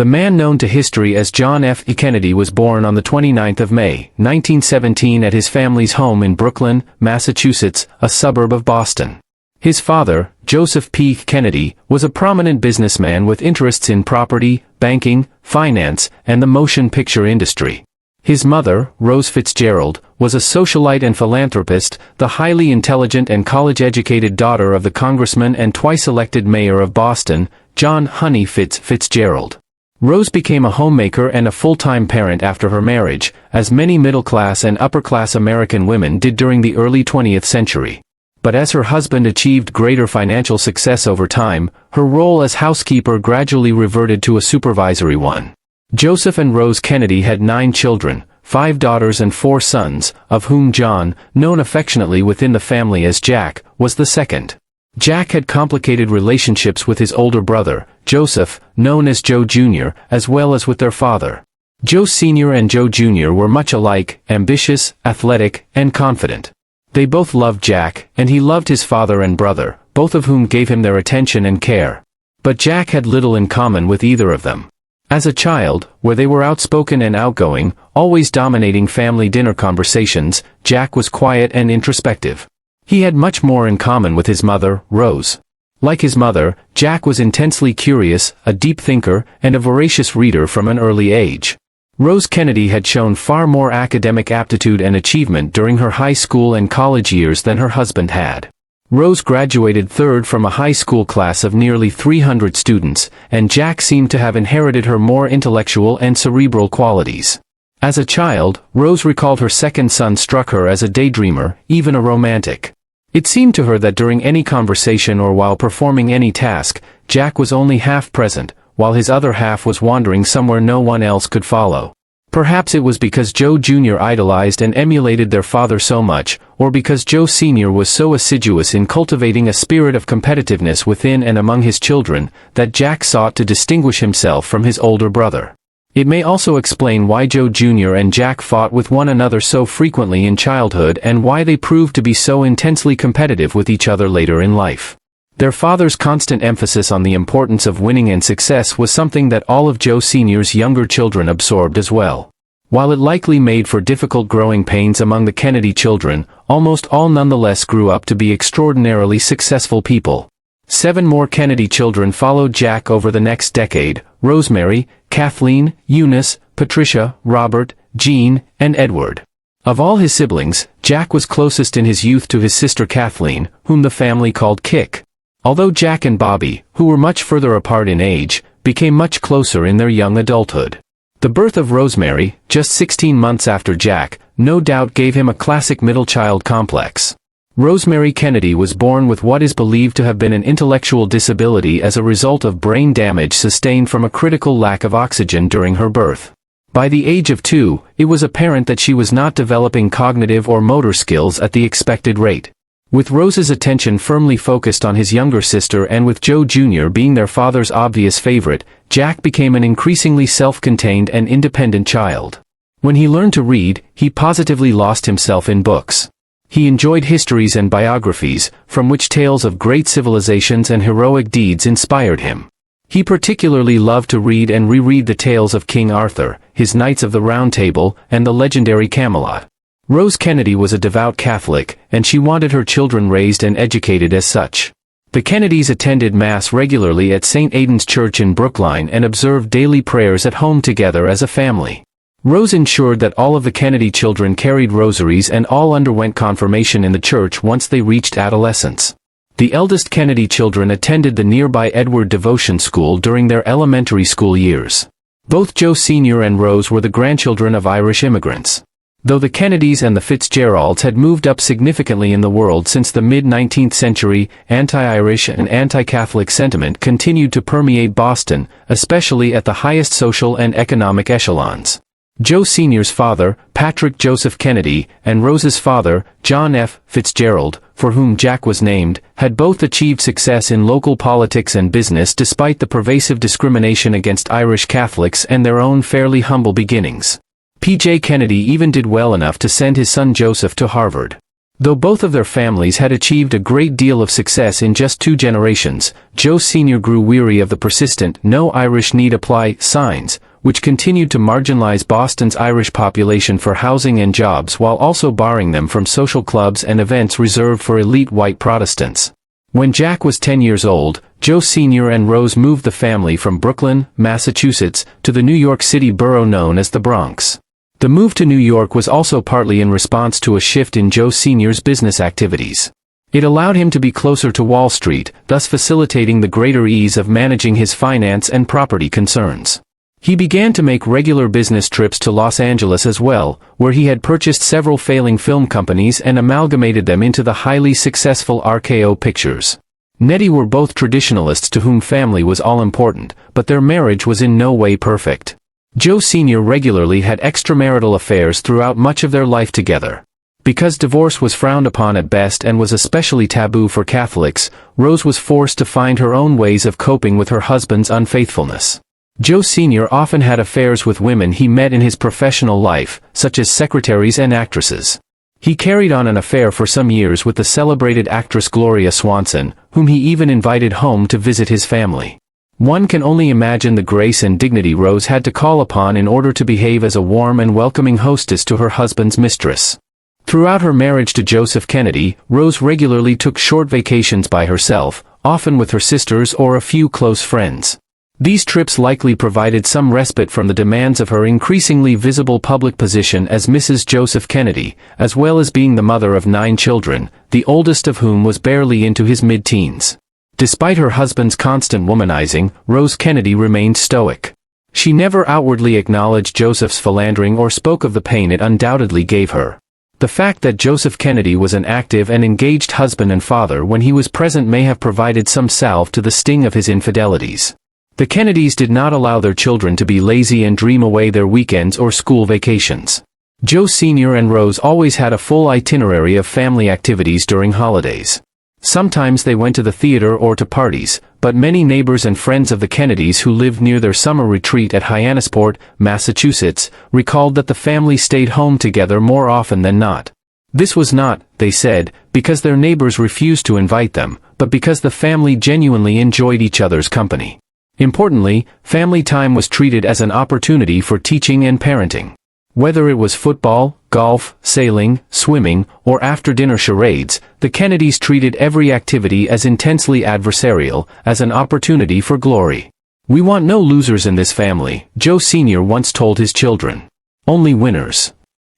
The man known to history as John F. Kennedy was born on the 29th of May, 1917 at his family's home in Brookline, Massachusetts, a suburb of Boston. His father, Joseph P. Kennedy, was a prominent businessman with interests in property, banking, finance, and the motion picture industry. His mother, Rose Fitzgerald, was a socialite and philanthropist, the highly intelligent and college-educated daughter of the congressman and twice-elected mayor of Boston, John "Honey" Fitzgerald. Rose became a homemaker and a full-time parent after her marriage, as many middle-class and upper-class American women did during the early 20th century. But as her husband achieved greater financial success over time, her role as housekeeper gradually reverted to a supervisory one. Joseph and Rose Kennedy had 9 children, 5 daughters and 4 sons, of whom John, known affectionately within the family as Jack, was the second. Jack had complicated relationships with his older brother, Joseph, known as Joe Jr., as well as with their father. Joe Sr. and Joe Jr. were much alike, ambitious, athletic, and confident. They both loved Jack, and he loved his father and brother, both of whom gave him their attention and care. But Jack had little in common with either of them. As a child, where they were outspoken and outgoing, always dominating family dinner conversations, Jack was quiet and introspective. He had much more in common with his mother, Rose. Like his mother, Jack was intensely curious, a deep thinker, and a voracious reader from an early age. Rose Kennedy had shown far more academic aptitude and achievement during her high school and college years than her husband had. Rose graduated third from a high school class of nearly 300 students, and Jack seemed to have inherited her more intellectual and cerebral qualities. As a child, Rose recalled her second son struck her as a daydreamer, even a romantic. It seemed to her that during any conversation or while performing any task, Jack was only half present, while his other half was wandering somewhere no one else could follow. Perhaps it was because Joe Jr. idolized and emulated their father so much, or because Joe Sr. was so assiduous in cultivating a spirit of competitiveness within and among his children, that Jack sought to distinguish himself from his older brother. It may also explain why Joe Jr. and Jack fought with one another so frequently in childhood and why they proved to be so intensely competitive with each other later in life. Their father's constant emphasis on the importance of winning and success was something that all of Joe Sr.'s younger children absorbed as well. While it likely made for difficult growing pains among the Kennedy children, almost all nonetheless grew up to be extraordinarily successful people. 7 more Kennedy children followed Jack over the next decade: Rosemary, Kathleen, Eunice, Patricia, Robert, Jean, and Edward. Of all his siblings, Jack was closest in his youth to his sister Kathleen, whom the family called Kick. Although Jack and Bobby, who were much further apart in age, became much closer in their young adulthood. The birth of Rosemary, just 16 months after Jack, no doubt gave him a classic middle child complex. Rosemary Kennedy was born with what is believed to have been an intellectual disability as a result of brain damage sustained from a critical lack of oxygen during her birth. By the age of 2, it was apparent that she was not developing cognitive or motor skills at the expected rate. With Rose's attention firmly focused on his younger sister and with Joe Jr. being their father's obvious favorite, Jack became an increasingly self-contained and independent child. When he learned to read, he positively lost himself in books. He enjoyed histories and biographies, from which tales of great civilizations and heroic deeds inspired him. He particularly loved to read and reread the tales of King Arthur, his Knights of the Round Table, and the legendary Camelot. Rose Kennedy was a devout Catholic, and she wanted her children raised and educated as such. The Kennedys attended Mass regularly at St. Aidan's Church in Brookline and observed daily prayers at home together as a family. Rose ensured that all of the Kennedy children carried rosaries and all underwent confirmation in the church once they reached adolescence. The eldest Kennedy children attended the nearby Edward Devotion School during their elementary school years. Both Joe Sr. and Rose were the grandchildren of Irish immigrants. Though the Kennedys and the Fitzgeralds had moved up significantly in the world since the mid-19th century, anti-Irish and anti-Catholic sentiment continued to permeate Boston, especially at the highest social and economic echelons. Joe Sr.'s father, Patrick Joseph Kennedy, and Rose's father, John F. Fitzgerald, for whom Jack was named, had both achieved success in local politics and business despite the pervasive discrimination against Irish Catholics and their own fairly humble beginnings. P.J. Kennedy even did well enough to send his son Joseph to Harvard. Though both of their families had achieved a great deal of success in just 2 generations, Joe Sr. grew weary of the persistent "no Irish need apply" signs, which continued to marginalize Boston's Irish population for housing and jobs while also barring them from social clubs and events reserved for elite white Protestants. When Jack was 10 years old, Joe Sr. and Rose moved the family from Brooklyn, Massachusetts, to the New York City borough known as the Bronx. The move to New York was also partly in response to a shift in Joe Sr.'s business activities. It allowed him to be closer to Wall Street, thus facilitating the greater ease of managing his finance and property concerns. He began to make regular business trips to Los Angeles as well, where he had purchased several failing film companies and amalgamated them into the highly successful RKO Pictures. Nettie were both traditionalists to whom family was all important, but their marriage was in no way perfect. Joe Sr. regularly had extramarital affairs throughout much of their life together. Because divorce was frowned upon at best and was especially taboo for Catholics, Rose was forced to find her own ways of coping with her husband's unfaithfulness. Joe Sr. often had affairs with women he met in his professional life, such as secretaries and actresses. He carried on an affair for some years with the celebrated actress Gloria Swanson, whom he even invited home to visit his family. One can only imagine the grace and dignity Rose had to call upon in order to behave as a warm and welcoming hostess to her husband's mistress. Throughout her marriage to Joseph Kennedy, Rose regularly took short vacations by herself, often with her sisters or a few close friends. These trips likely provided some respite from the demands of her increasingly visible public position as Mrs. Joseph Kennedy, as well as being the mother of 9 children, the oldest of whom was barely into his mid-teens. Despite her husband's constant womanizing, Rose Kennedy remained stoic. She never outwardly acknowledged Joseph's philandering or spoke of the pain it undoubtedly gave her. The fact that Joseph Kennedy was an active and engaged husband and father when he was present may have provided some salve to the sting of his infidelities. The Kennedys did not allow their children to be lazy and dream away their weekends or school vacations. Joe Sr. and Rose always had a full itinerary of family activities during holidays. Sometimes they went to the theater or to parties, but many neighbors and friends of the Kennedys who lived near their summer retreat at Hyannisport, Massachusetts, recalled that the family stayed home together more often than not. This was not, they said, because their neighbors refused to invite them, but because the family genuinely enjoyed each other's company. Importantly, family time was treated as an opportunity for teaching and parenting. Whether it was football, golf, sailing, swimming, or after-dinner charades, the Kennedys treated every activity as intensely adversarial, as an opportunity for glory. "We want no losers in this family," Joe Sr. once told his children. "Only winners."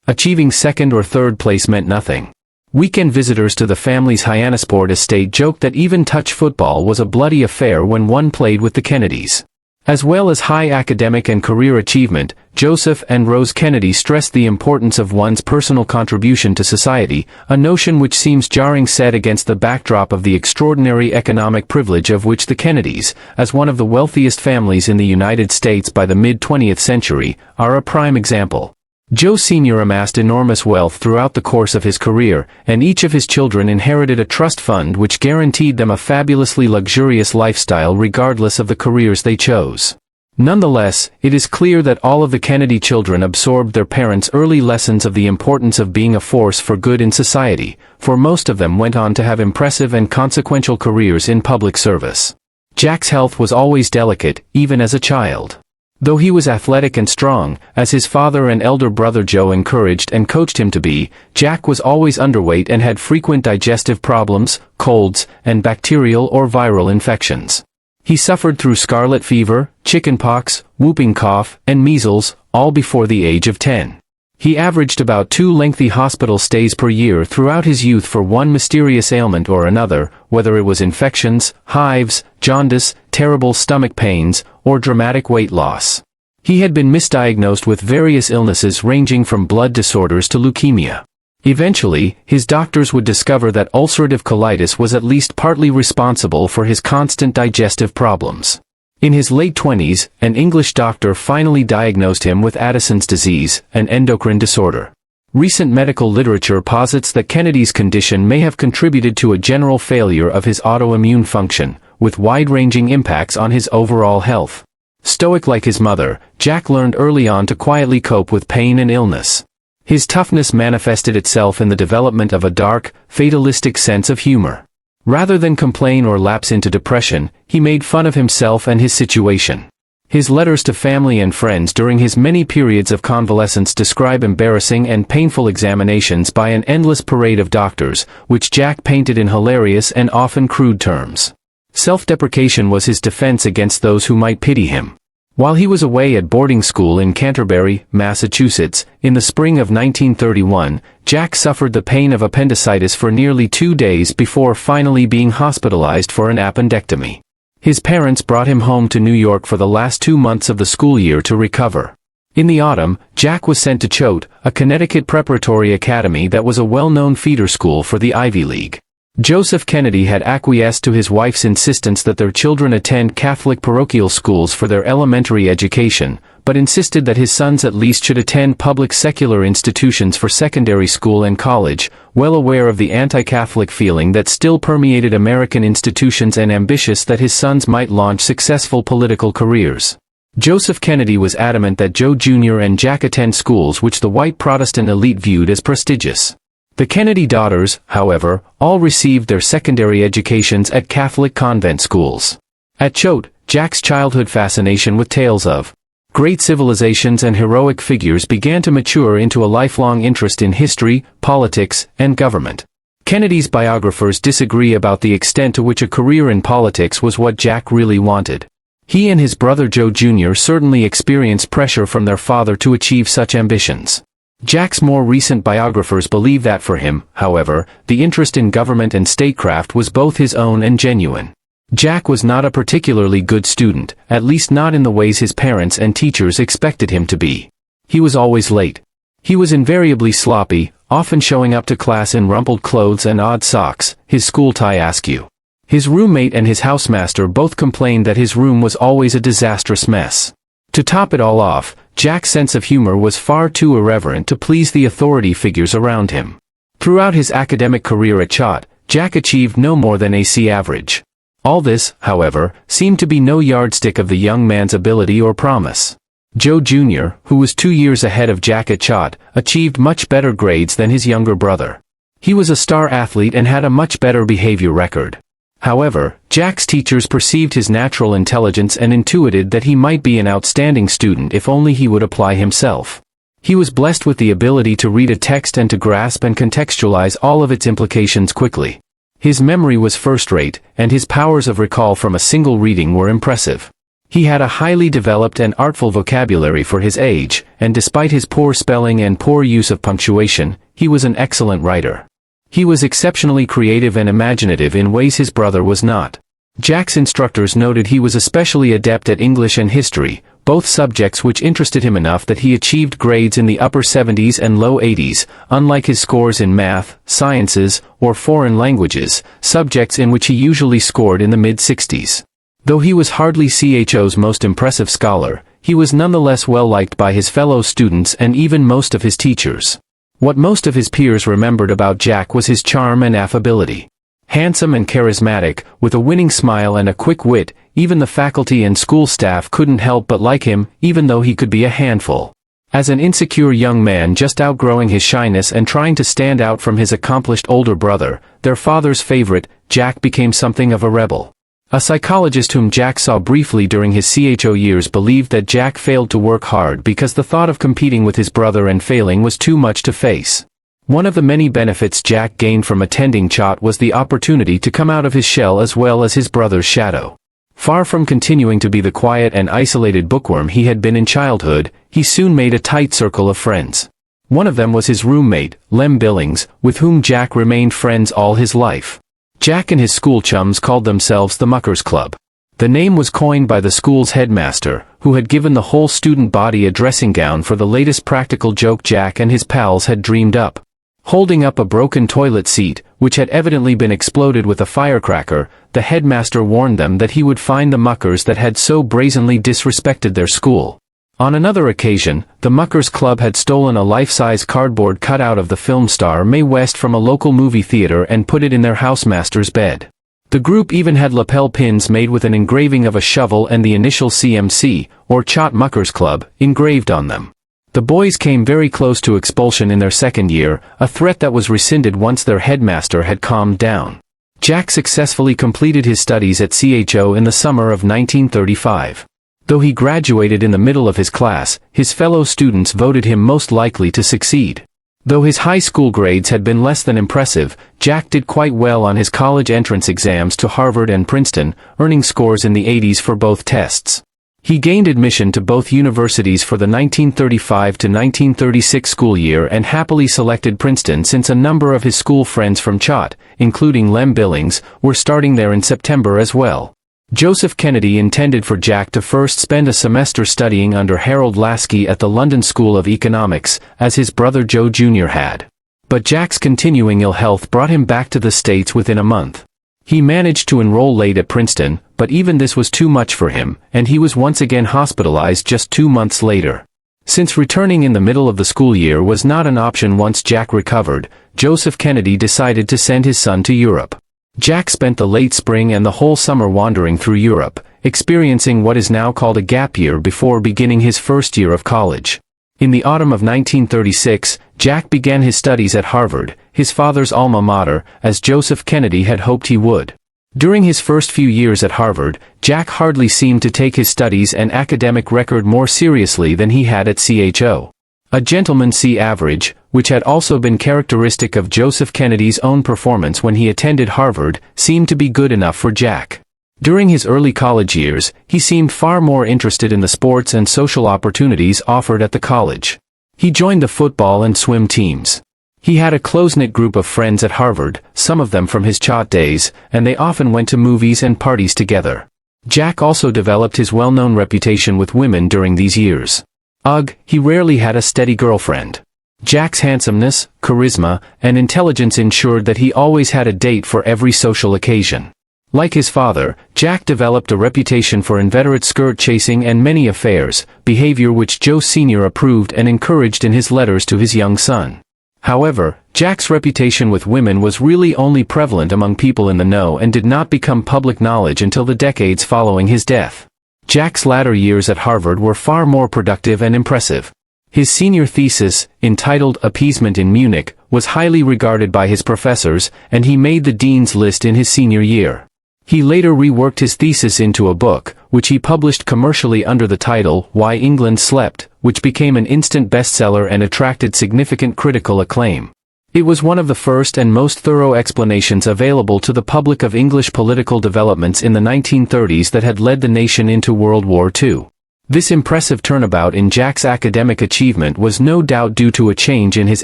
Achieving second or third place meant nothing. Weekend visitors to the family's Hyannisport estate joked that even touch football was a bloody affair when one played with the Kennedys. As well as high academic and career achievement, Joseph and Rose Kennedy stressed the importance of one's personal contribution to society, a notion which seems jarring set against the backdrop of the extraordinary economic privilege of which the Kennedys, as one of the wealthiest families in the United States by the mid-20th century, are a prime example. Joe Sr. amassed enormous wealth throughout the course of his career, and each of his children inherited a trust fund which guaranteed them a fabulously luxurious lifestyle regardless of the careers they chose. Nonetheless, it is clear that all of the Kennedy children absorbed their parents' early lessons of the importance of being a force for good in society, for most of them went on to have impressive and consequential careers in public service. Jack's health was always delicate, even as a child. Though he was athletic and strong, as his father and elder brother Joe encouraged and coached him to be, Jack was always underweight and had frequent digestive problems, colds, and bacterial or viral infections. He suffered through scarlet fever, chickenpox, whooping cough, and measles, all before the age of 10. He averaged about 2 lengthy hospital stays per year throughout his youth for one mysterious ailment or another, whether it was infections, hives, jaundice, terrible stomach pains, or dramatic weight loss. He had been misdiagnosed with various illnesses ranging from blood disorders to leukemia. Eventually, his doctors would discover that ulcerative colitis was at least partly responsible for his constant digestive problems. In his late 20s, an English doctor finally diagnosed him with Addison's disease, an endocrine disorder. Recent medical literature posits that Kennedy's condition may have contributed to a general failure of his autoimmune function, with wide-ranging impacts on his overall health. Stoic like his mother, Jack learned early on to quietly cope with pain and illness. His toughness manifested itself in the development of a dark, fatalistic sense of humor. Rather than complain or lapse into depression, he made fun of himself and his situation. His letters to family and friends during his many periods of convalescence describe embarrassing and painful examinations by an endless parade of doctors, which Jack painted in hilarious and often crude terms. Self-deprecation was his defense against those who might pity him. While he was away at boarding school in Canterbury, Massachusetts, in the spring of 1931, Jack suffered the pain of appendicitis for nearly 2 days before finally being hospitalized for an appendectomy. His parents brought him home to New York for the last 2 months of the school year to recover. In the autumn, Jack was sent to Choate, a Connecticut preparatory academy that was a well-known feeder school for the Ivy League. Joseph Kennedy had acquiesced to his wife's insistence that their children attend Catholic parochial schools for their elementary education, but insisted that his sons at least should attend public secular institutions for secondary school and college, well aware of the anti-Catholic feeling that still permeated American institutions and ambitious that his sons might launch successful political careers. Joseph Kennedy was adamant that Joe Jr. and Jack attend schools which the white Protestant elite viewed as prestigious. The Kennedy daughters, however, all received their secondary educations at Catholic convent schools. At Choate, Jack's childhood fascination with tales of great civilizations and heroic figures began to mature into a lifelong interest in history, politics, and government. Kennedy's biographers disagree about the extent to which a career in politics was what Jack really wanted. He and his brother Joe Jr. certainly experienced pressure from their father to achieve such ambitions. Jack's more recent biographers believe that for him, however, the interest in government and statecraft was both his own and genuine. Jack was not a particularly good student, at least not in the ways his parents and teachers expected him to be. He was always late. He was invariably sloppy, often showing up to class in rumpled clothes and odd socks, his school tie askew. His roommate and his housemaster both complained that his room was always a disastrous mess. To top it all off, Jack's sense of humor was far too irreverent to please the authority figures around him. Throughout his academic career at Choate, Jack achieved no more than a C average. All this, however, seemed to be no yardstick of the young man's ability or promise. Joe Jr., who was 2 years ahead of Jack at Choate, achieved much better grades than his younger brother. He was a star athlete and had a much better behavior record. However, Jack's teachers perceived his natural intelligence and intuited that he might be an outstanding student if only he would apply himself. He was blessed with the ability to read a text and to grasp and contextualize all of its implications quickly. His memory was first-rate, and his powers of recall from a single reading were impressive. He had a highly developed and artful vocabulary for his age, and despite his poor spelling and poor use of punctuation, he was an excellent writer. He was exceptionally creative and imaginative in ways his brother was not. Jack's instructors noted he was especially adept at English and history, both subjects which interested him enough that he achieved grades in the upper 70s and low 80s, unlike his scores in math, sciences, or foreign languages, subjects in which he usually scored in the mid-60s. Though he was hardly CHO's most impressive scholar, he was nonetheless well liked by his fellow students and even most of his teachers. What most of his peers remembered about Jack was his charm and affability. Handsome and charismatic, with a winning smile and a quick wit, even the faculty and school staff couldn't help but like him, even though he could be a handful. As an insecure young man just outgrowing his shyness and trying to stand out from his accomplished older brother, their father's favorite, Jack became something of a rebel. A psychologist whom Jack saw briefly during his CHO years believed that Jack failed to work hard because the thought of competing with his brother and failing was too much to face. One of the many benefits Jack gained from attending Choate was the opportunity to come out of his shell as well as his brother's shadow. Far from continuing to be the quiet and isolated bookworm he had been in childhood, he soon made a tight circle of friends. One of them was his roommate, Lem Billings, with whom Jack remained friends all his life. Jack and his school chums called themselves the Muckers Club. The name was coined by the school's headmaster, who had given the whole student body a dressing gown for the latest practical joke Jack and his pals had dreamed up. Holding up a broken toilet seat, which had evidently been exploded with a firecracker, the headmaster warned them that he would find the muckers that had so brazenly disrespected their school. On another occasion, the Muckers Club had stolen a life-size cardboard cutout of the film star Mae West from a local movie theater and put it in their housemaster's bed. The group even had lapel pins made with an engraving of a shovel and the initial CMC, or Choate Muckers Club, engraved on them. The boys came very close to expulsion in their second year, a threat that was rescinded once their headmaster had calmed down. Jack successfully completed his studies at CHO in the summer of 1935. Though he graduated in the middle of his class, his fellow students voted him most likely to succeed. Though his high school grades had been less than impressive, Jack did quite well on his college entrance exams to Harvard and Princeton, earning scores in the 80s for both tests. He gained admission to both universities for the 1935 to 1936 school year and happily selected Princeton since a number of his school friends from Chott, including Lem Billings, were starting there in September as well. Joseph Kennedy intended for Jack to first spend a semester studying under Harold Laski at the London School of Economics, as his brother Joe Jr. had. But Jack's continuing ill health brought him back to the States within a month. He managed to enroll late at Princeton, but even this was too much for him, and he was once again hospitalized just 2 months later. Since returning in the middle of the school year was not an option once Jack recovered, Joseph Kennedy decided to send his son to Europe. Jack spent the late spring and the whole summer wandering through Europe, experiencing what is now called a gap year before beginning his first year of college. In the autumn of 1936, Jack began his studies at Harvard, his father's alma mater, as Joseph Kennedy had hoped he would. During his first few years at Harvard, Jack hardly seemed to take his studies and academic record more seriously than he had at CHO. A gentleman's C average, which had also been characteristic of Joseph Kennedy's own performance when he attended Harvard, seemed to be good enough for Jack. During his early college years, he seemed far more interested in the sports and social opportunities offered at the college. He joined the football and swim teams. He had a close-knit group of friends at Harvard, some of them from his Chott days, and they often went to movies and parties together. Jack also developed his well-known reputation with women during these years. Ugh, he rarely had a steady girlfriend. Jack's handsomeness, charisma, and intelligence ensured that he always had a date for every social occasion. Like his father, Jack developed a reputation for inveterate skirt chasing and many affairs, behavior which Joe Sr. approved and encouraged in his letters to his young son. However, Jack's reputation with women was really only prevalent among people in the know and did not become public knowledge until the decades following his death. Jack's latter years at Harvard were far more productive and impressive. His senior thesis, entitled Appeasement in Munich, was highly regarded by his professors, and he made the dean's list in his senior year. He later reworked his thesis into a book, which he published commercially under the title Why England Slept, which became an instant bestseller and attracted significant critical acclaim. It was one of the first and most thorough explanations available to the public of English political developments in the 1930s that had led the nation into World War II. This impressive turnabout in Jack's academic achievement was no doubt due to a change in his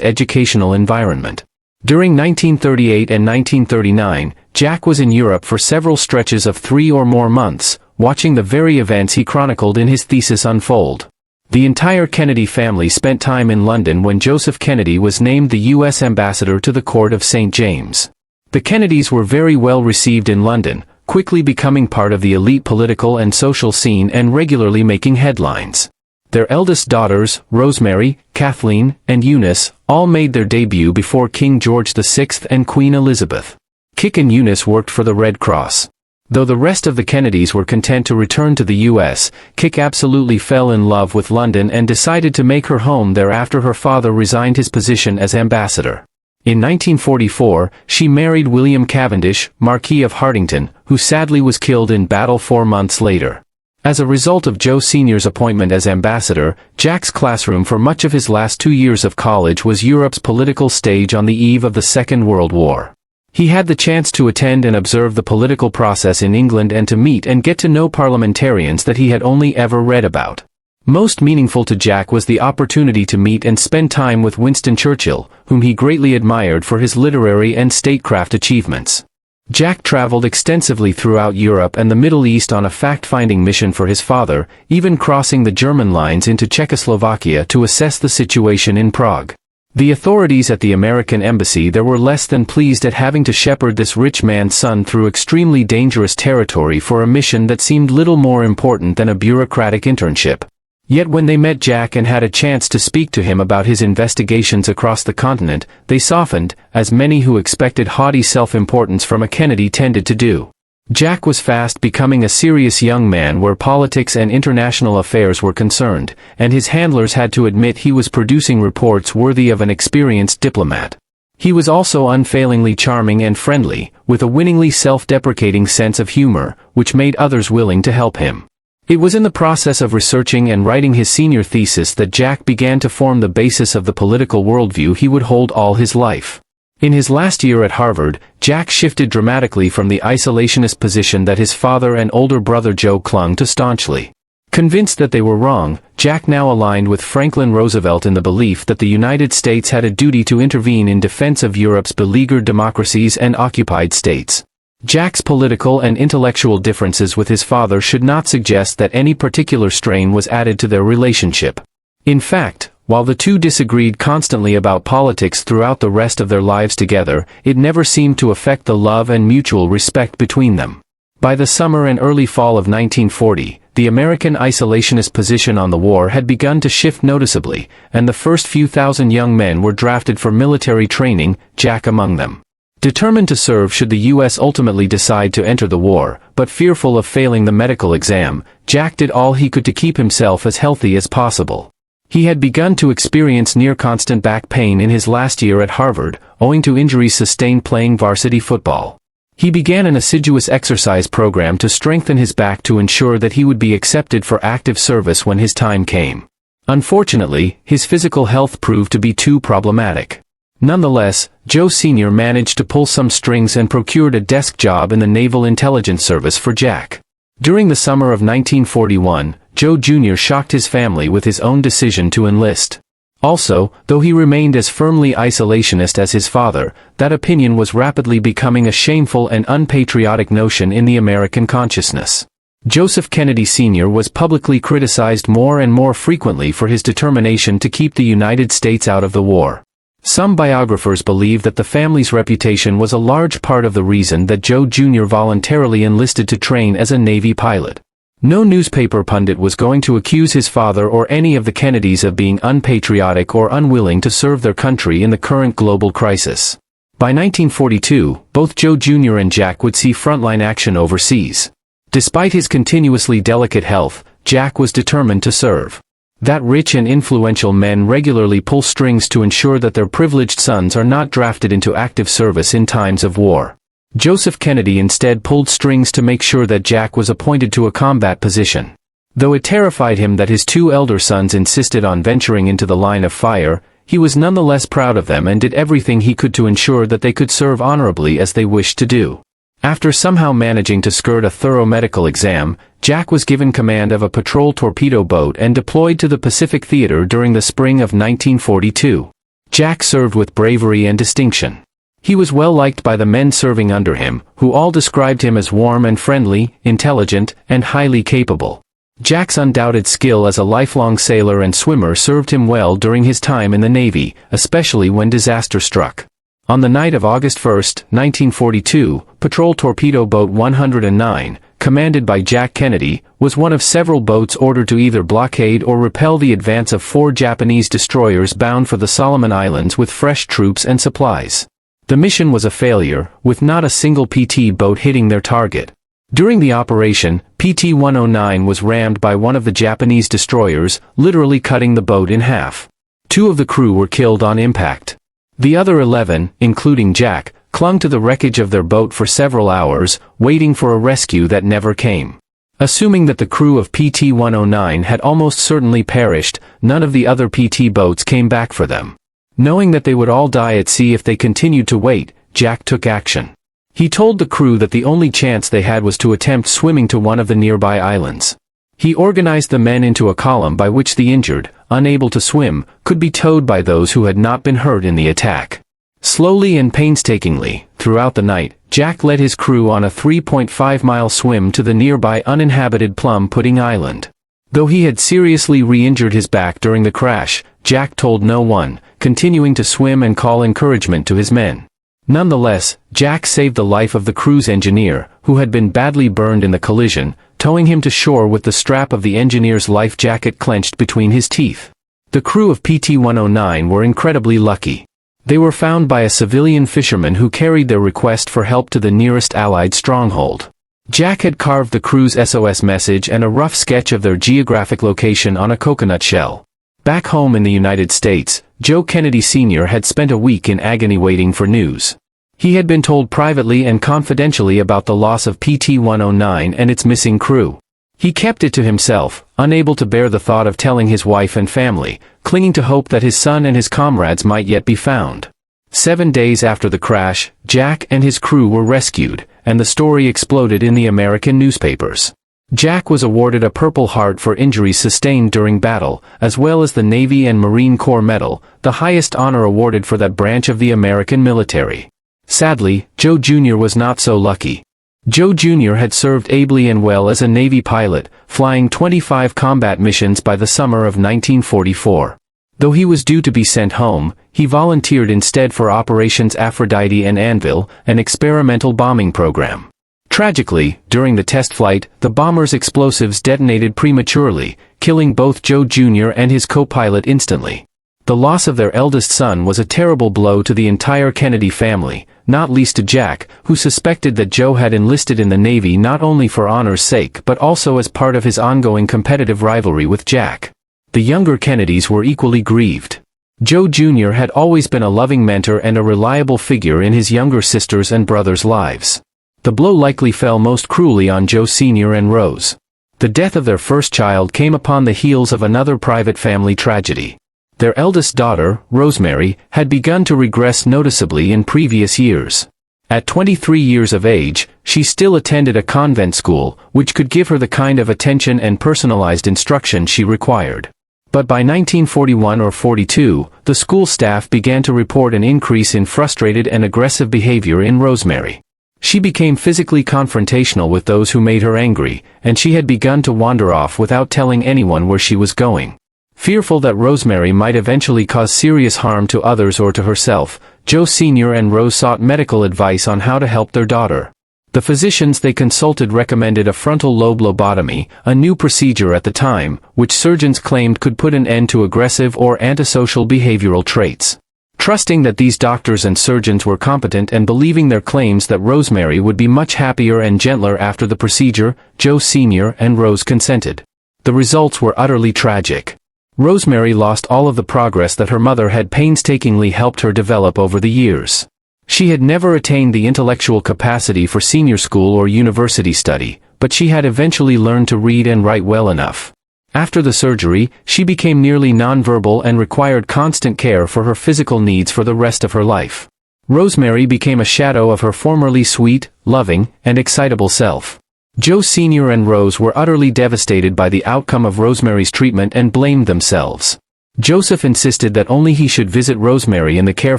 educational environment. During 1938 and 1939, Jack was in Europe for several stretches of 3 or more months, watching the very events he chronicled in his thesis unfold. The entire Kennedy family spent time in London when Joseph Kennedy was named the U.S. ambassador to the court of St. James. The Kennedys were very well received in London, quickly becoming part of the elite political and social scene and regularly making headlines. Their eldest daughters, Rosemary, Kathleen, and Eunice, all made their debut before King George VI and Queen Elizabeth. Kik and Eunice worked for the Red Cross. Though the rest of the Kennedys were content to return to the U.S., Kik absolutely fell in love with London and decided to make her home there after her father resigned his position as ambassador. In 1944, she married William Cavendish, Marquis of Hartington, who sadly was killed in battle 4 months later. As a result of Joe Sr.'s appointment as ambassador, Jack's classroom for much of his last 2 years of college was Europe's political stage on the eve of the Second World War. He had the chance to attend and observe the political process in England and to meet and get to know parliamentarians that he had only ever read about. Most meaningful to Jack was the opportunity to meet and spend time with Winston Churchill, whom he greatly admired for his literary and statecraft achievements. Jack traveled extensively throughout Europe and the Middle East on a fact-finding mission for his father, even crossing the German lines into Czechoslovakia to assess the situation in Prague. The authorities at the American embassy there were less than pleased at having to shepherd this rich man's son through extremely dangerous territory for a mission that seemed little more important than a bureaucratic internship. Yet when they met Jack and had a chance to speak to him about his investigations across the continent, they softened, as many who expected haughty self-importance from a Kennedy tended to do. Jack was fast becoming a serious young man where politics and international affairs were concerned, and his handlers had to admit he was producing reports worthy of an experienced diplomat. He was also unfailingly charming and friendly, with a winningly self-deprecating sense of humor, which made others willing to help him. It was in the process of researching and writing his senior thesis that Jack began to form the basis of the political worldview he would hold all his life. In his last year at Harvard, Jack shifted dramatically from the isolationist position that his father and older brother Joe clung to staunchly. Convinced that they were wrong, Jack now aligned with Franklin Roosevelt in the belief that the United States had a duty to intervene in defense of Europe's beleaguered democracies and occupied states. Jack's political and intellectual differences with his father should not suggest that any particular strain was added to their relationship. In fact, while the two disagreed constantly about politics throughout the rest of their lives together, it never seemed to affect the love and mutual respect between them. By the summer and early fall of 1940, the American isolationist position on the war had begun to shift noticeably, and the first few thousand young men were drafted for military training, Jack among them. Determined to serve should the U.S. ultimately decide to enter the war, but fearful of failing the medical exam, Jack did all he could to keep himself as healthy as possible. He had begun to experience near-constant back pain in his last year at Harvard, owing to injuries sustained playing varsity football. He began an assiduous exercise program to strengthen his back to ensure that he would be accepted for active service when his time came. Unfortunately, his physical health proved to be too problematic. Nonetheless, Joe Sr. managed to pull some strings and procured a desk job in the Naval Intelligence Service for Jack. During the summer of 1941, Joe Jr. shocked his family with his own decision to enlist. Also, though he remained as firmly isolationist as his father, that opinion was rapidly becoming a shameful and unpatriotic notion in the American consciousness. Joseph Kennedy Sr. was publicly criticized more and more frequently for his determination to keep the United States out of the war. Some biographers believe that the family's reputation was a large part of the reason that Joe Jr. voluntarily enlisted to train as a Navy pilot. No newspaper pundit was going to accuse his father or any of the Kennedys of being unpatriotic or unwilling to serve their country in the current global crisis. By 1942, both Joe Jr. and Jack would see frontline action overseas. Despite his continuously delicate health, Jack was determined to serve. That rich and influential men regularly pull strings to ensure that their privileged sons are not drafted into active service in times of war. Joseph Kennedy instead pulled strings to make sure that Jack was appointed to a combat position. Though it terrified him that his two elder sons insisted on venturing into the line of fire, he was nonetheless proud of them and did everything he could to ensure that they could serve honorably as they wished to do. After somehow managing to skirt a thorough medical exam, Jack was given command of a patrol torpedo boat and deployed to the Pacific Theater during the spring of 1942. Jack served with bravery and distinction. He was well liked by the men serving under him, who all described him as warm and friendly, intelligent, and highly capable. Jack's undoubted skill as a lifelong sailor and swimmer served him well during his time in the Navy, especially when disaster struck. On the night of August 1, 1942, Patrol Torpedo Boat 109, commanded by Jack Kennedy, was one of several boats ordered to either blockade or repel the advance of 4 Japanese destroyers bound for the Solomon Islands with fresh troops and supplies. The mission was a failure, with not a single PT boat hitting their target. During the operation, PT-109 was rammed by one of the Japanese destroyers, literally cutting the boat in half. 2 of the crew were killed on impact. The other 11, including Jack, clung to the wreckage of their boat for several hours, waiting for a rescue that never came. Assuming that the crew of PT-109 had almost certainly perished, none of the other PT boats came back for them. Knowing that they would all die at sea if they continued to wait, Jack took action. He told the crew that the only chance they had was to attempt swimming to one of the nearby islands. He organized the men into a column by which the injured, unable to swim, could be towed by those who had not been hurt in the attack. Slowly and painstakingly, throughout the night, Jack led his crew on a 3.5-mile swim to the nearby uninhabited Plum Pudding Island. Though he had seriously re-injured his back during the crash, Jack told no one, continuing to swim and call encouragement to his men. Nonetheless, Jack saved the life of the crew's engineer, who had been badly burned in the collision, towing him to shore with the strap of the engineer's life jacket clenched between his teeth. The crew of PT-109 were incredibly lucky. They were found by a civilian fisherman who carried their request for help to the nearest Allied stronghold. Jack had carved the crew's SOS message and a rough sketch of their geographic location on a coconut shell. Back home in the United States, Joe Kennedy Sr. had spent a week in agony waiting for news. He had been told privately and confidentially about the loss of PT-109 and its missing crew. He kept it to himself, unable to bear the thought of telling his wife and family, clinging to hope that his son and his comrades might yet be found. 7 days after the crash, Jack and his crew were rescued, and the story exploded in the American newspapers. Jack was awarded a Purple Heart for injuries sustained during battle, as well as the Navy and Marine Corps Medal, the highest honor awarded for that branch of the American military. Sadly, Joe Jr. was not so lucky. Joe Jr. had served ably and well as a Navy pilot, flying 25 combat missions by the summer of 1944. Though he was due to be sent home, he volunteered instead for Operations Aphrodite and Anvil, an experimental bombing program. Tragically, during the test flight, the bomber's explosives detonated prematurely, killing both Joe Jr. and his co-pilot instantly. The loss of their eldest son was a terrible blow to the entire Kennedy family, not least to Jack, who suspected that Joe had enlisted in the Navy not only for honor's sake but also as part of his ongoing competitive rivalry with Jack. The younger Kennedys were equally grieved. Joe Jr. had always been a loving mentor and a reliable figure in his younger sisters' and brothers' lives. The blow likely fell most cruelly on Joe Sr. and Rose. The death of their first child came upon the heels of another private family tragedy. Their eldest daughter, Rosemary, had begun to regress noticeably in previous years. At 23 years of age, she still attended a convent school, which could give her the kind of attention and personalized instruction she required. But by 1941 or 42, the school staff began to report an increase in frustrated and aggressive behavior in Rosemary. She became physically confrontational with those who made her angry, and she had begun to wander off without telling anyone where she was going. Fearful that Rosemary might eventually cause serious harm to others or to herself, Joe Sr. and Rose sought medical advice on how to help their daughter. The physicians they consulted recommended a frontal lobe lobotomy, a new procedure at the time, which surgeons claimed could put an end to aggressive or antisocial behavioral traits. Trusting that these doctors and surgeons were competent and believing their claims that Rosemary would be much happier and gentler after the procedure, Joe Sr. and Rose consented. The results were utterly tragic. Rosemary lost all of the progress that her mother had painstakingly helped her develop over the years. She had never attained the intellectual capacity for senior school or university study, but she had eventually learned to read and write well enough. After the surgery, she became nearly nonverbal and required constant care for her physical needs for the rest of her life. Rosemary became a shadow of her formerly sweet, loving, and excitable self. Joe Sr. and Rose were utterly devastated by the outcome of Rosemary's treatment and blamed themselves. Joseph insisted that only he should visit Rosemary in the care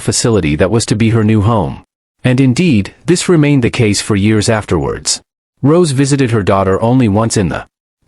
facility that was to be her new home. And indeed, this remained the case for years afterwards. Rose visited her daughter only once in the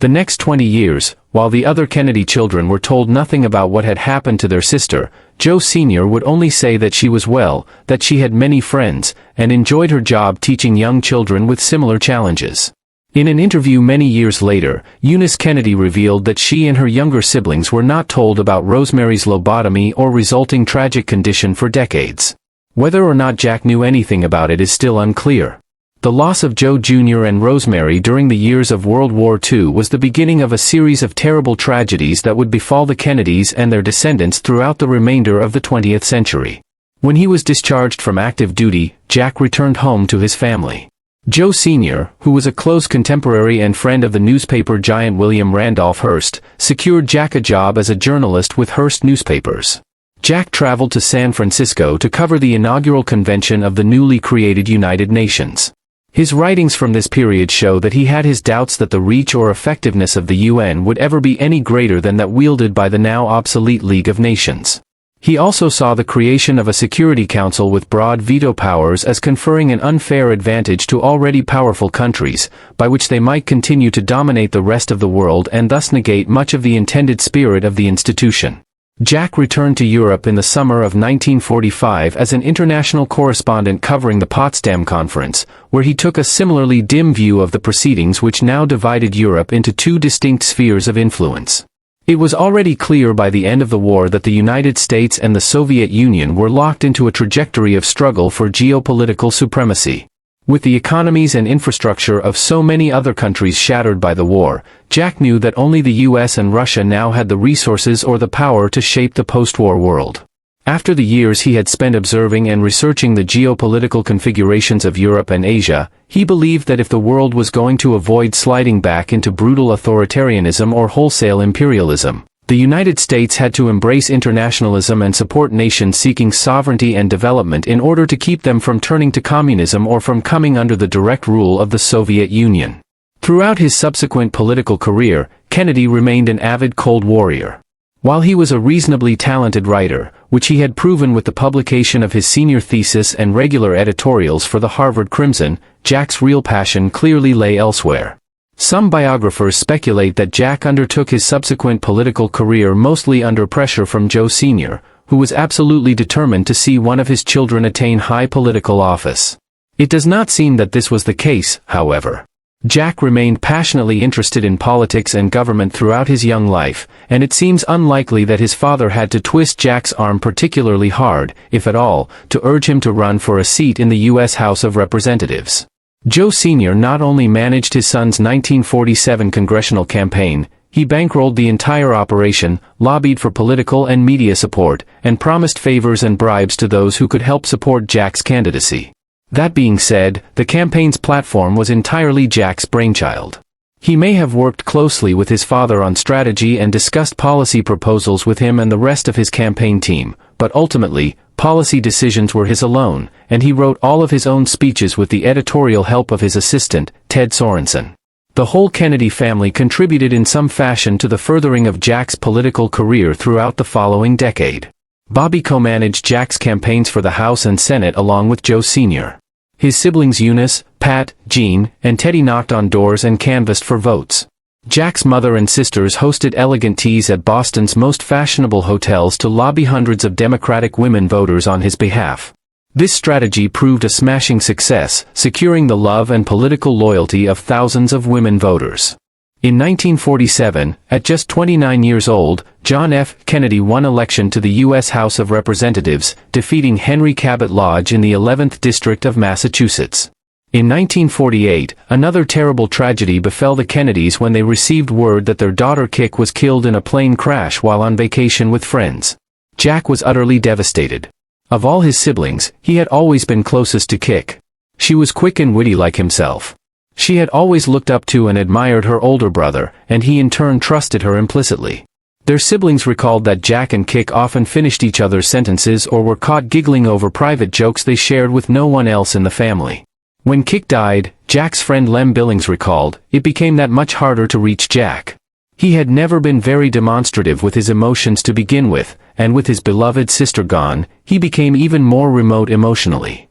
next 20 years, while the other Kennedy children were told nothing about what had happened to their sister. Joe Sr. would only say that she was well, that she had many friends, and enjoyed her job teaching young children with similar challenges. In an interview many years later, Eunice Kennedy revealed that she and her younger siblings were not told about Rosemary's lobotomy or resulting tragic condition for decades. Whether or not Jack knew anything about it is still unclear. The loss of Joe Jr. and Rosemary during the years of World War II was the beginning of a series of terrible tragedies that would befall the Kennedys and their descendants throughout the remainder of the 20th century. When he was discharged from active duty, Jack returned home to his family. Joe Sr., who was a close contemporary and friend of the newspaper giant William Randolph Hearst, secured Jack a job as a journalist with Hearst newspapers. Jack traveled to San Francisco to cover the inaugural convention of the newly created United Nations. His writings from this period show that he had his doubts that the reach or effectiveness of the UN would ever be any greater than that wielded by the now obsolete League of Nations. He also saw the creation of a Security Council with broad veto powers as conferring an unfair advantage to already powerful countries, by which they might continue to dominate the rest of the world and thus negate much of the intended spirit of the institution. Jack returned to Europe in the summer of 1945 as an international correspondent covering the Potsdam Conference, where he took a similarly dim view of the proceedings which now divided Europe into two distinct spheres of influence. It was already clear by the end of the war that the United States and the Soviet Union were locked into a trajectory of struggle for geopolitical supremacy. With the economies and infrastructure of so many other countries shattered by the war, Jack knew that only the US and Russia now had the resources or the power to shape the post-war world. After the years he had spent observing and researching the geopolitical configurations of Europe and Asia, he believed that if the world was going to avoid sliding back into brutal authoritarianism or wholesale imperialism, the United States had to embrace internationalism and support nations seeking sovereignty and development in order to keep them from turning to communism or from coming under the direct rule of the Soviet Union. Throughout his subsequent political career, Kennedy remained an avid Cold Warrior. While he was a reasonably talented writer, which he had proven with the publication of his senior thesis and regular editorials for the Harvard Crimson, Jack's real passion clearly lay elsewhere. Some biographers speculate that Jack undertook his subsequent political career mostly under pressure from Joe Sr., who was absolutely determined to see one of his children attain high political office. It does not seem that this was the case, however. Jack remained passionately interested in politics and government throughout his young life, and it seems unlikely that his father had to twist Jack's arm particularly hard, if at all, to urge him to run for a seat in the U.S. House of Representatives. Joe Sr. not only managed his son's 1947 congressional campaign, he bankrolled the entire operation, lobbied for political and media support, and promised favors and bribes to those who could help support Jack's candidacy. That being said, the campaign's platform was entirely Jack's brainchild. He may have worked closely with his father on strategy and discussed policy proposals with him and the rest of his campaign team, but ultimately, policy decisions were his alone, and he wrote all of his own speeches with the editorial help of his assistant, Ted Sorensen. The whole Kennedy family contributed in some fashion to the furthering of Jack's political career throughout the following decade. Bobby co-managed Jack's campaigns for the House and Senate along with Joe Sr. His siblings Eunice, Pat, Jean, and Teddy knocked on doors and canvassed for votes. Jack's mother and sisters hosted elegant teas at Boston's most fashionable hotels to lobby hundreds of Democratic women voters on his behalf. This strategy proved a smashing success, securing the love and political loyalty of thousands of women voters. In 1947, at just 29 years old, John F. Kennedy won election to the U.S. House of Representatives, defeating Henry Cabot Lodge in the 11th District of Massachusetts. In 1948, another terrible tragedy befell the Kennedys when they received word that their daughter Kik was killed in a plane crash while on vacation with friends. Jack was utterly devastated. Of all his siblings, he had always been closest to Kik. She was quick and witty like himself. She had always looked up to and admired her older brother, and he in turn trusted her implicitly. Their siblings recalled that Jack and Kik often finished each other's sentences or were caught giggling over private jokes they shared with no one else in the family. When Kik died, Jack's friend Lem Billings recalled, it became that much harder to reach Jack. He had never been very demonstrative with his emotions to begin with, and with his beloved sister gone, he became even more remote emotionally.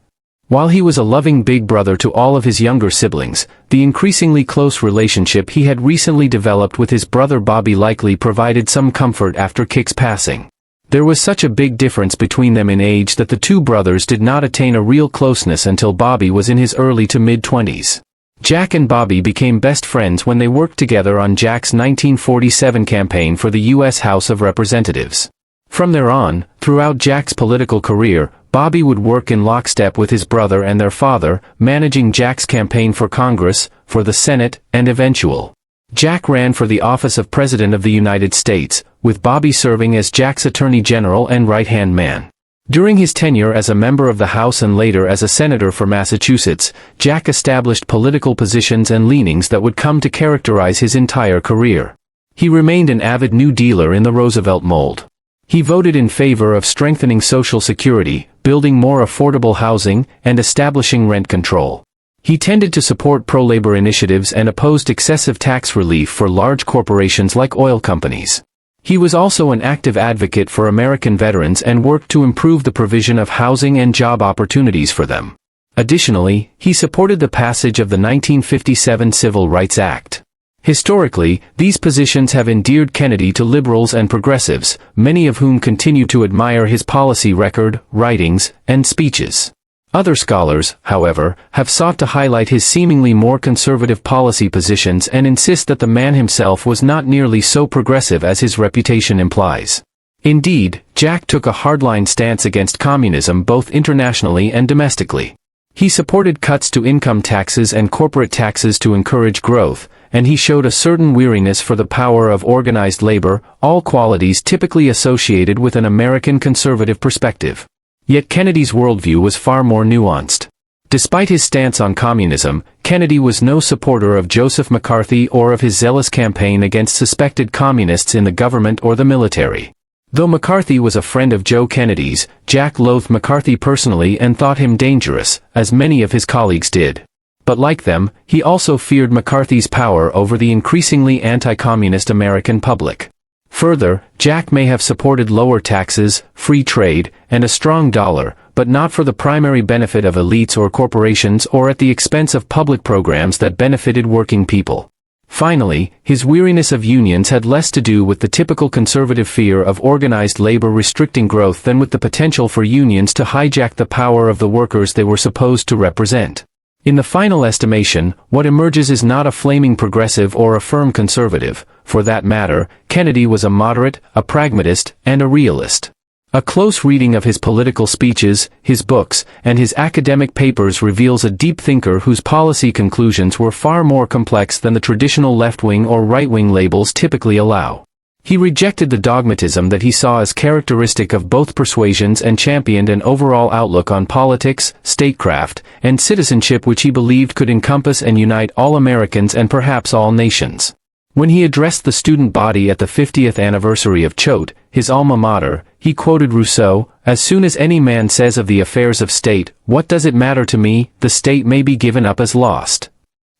While he was a loving big brother to all of his younger siblings, the increasingly close relationship he had recently developed with his brother Bobby likely provided some comfort after Kik's passing. There was such a big difference between them in age that the two brothers did not attain a real closeness until Bobby was in his early to mid-20s. Jack and Bobby became best friends when they worked together on Jack's 1947 campaign for the U.S. House of Representatives. From there on, throughout Jack's political career, Bobby would work in lockstep with his brother and their father, managing Jack's campaign for Congress, for the Senate, and eventual. Jack ran for the office of President of the United States, with Bobby serving as Jack's Attorney General and right-hand man. During his tenure as a member of the House and later as a senator for Massachusetts, Jack established political positions and leanings that would come to characterize his entire career. He remained an avid New Dealer in the Roosevelt mold. He voted in favor of strengthening Social Security, building more affordable housing, and establishing rent control. He tended to support pro-labor initiatives and opposed excessive tax relief for large corporations like oil companies. He was also an active advocate for American veterans and worked to improve the provision of housing and job opportunities for them. Additionally, he supported the passage of the 1957 Civil Rights Act. Historically, these positions have endeared Kennedy to liberals and progressives, many of whom continue to admire his policy record, writings, and speeches. Other scholars, however, have sought to highlight his seemingly more conservative policy positions and insist that the man himself was not nearly so progressive as his reputation implies. Indeed, Jack took a hardline stance against communism both internationally and domestically. He supported cuts to income taxes and corporate taxes to encourage growth, and he showed a certain weariness for the power of organized labor, all qualities typically associated with an American conservative perspective. Yet Kennedy's worldview was far more nuanced. Despite his stance on communism, Kennedy was no supporter of Joseph McCarthy or of his zealous campaign against suspected communists in the government or the military. Though McCarthy was a friend of Joe Kennedy's, Jack loathed McCarthy personally and thought him dangerous, as many of his colleagues did. But like them, he also feared McCarthy's power over the increasingly anti-communist American public. Further, Jack may have supported lower taxes, free trade, and a strong dollar, but not for the primary benefit of elites or corporations or at the expense of public programs that benefited working people. Finally, his weariness of unions had less to do with the typical conservative fear of organized labor restricting growth than with the potential for unions to hijack the power of the workers they were supposed to represent. In the final estimation, what emerges is not a flaming progressive or a firm conservative. For that matter, Kennedy was a moderate, a pragmatist, and a realist. A close reading of his political speeches, his books, and his academic papers reveals a deep thinker whose policy conclusions were far more complex than the traditional left-wing or right-wing labels typically allow. He rejected the dogmatism that he saw as characteristic of both persuasions and championed an overall outlook on politics, statecraft, and citizenship which he believed could encompass and unite all Americans and perhaps all nations. When he addressed the student body at the 50th anniversary of Choate, his alma mater, he quoted Rousseau, "As soon as any man says of the affairs of state, 'What does it matter to me?' the state may be given up as lost."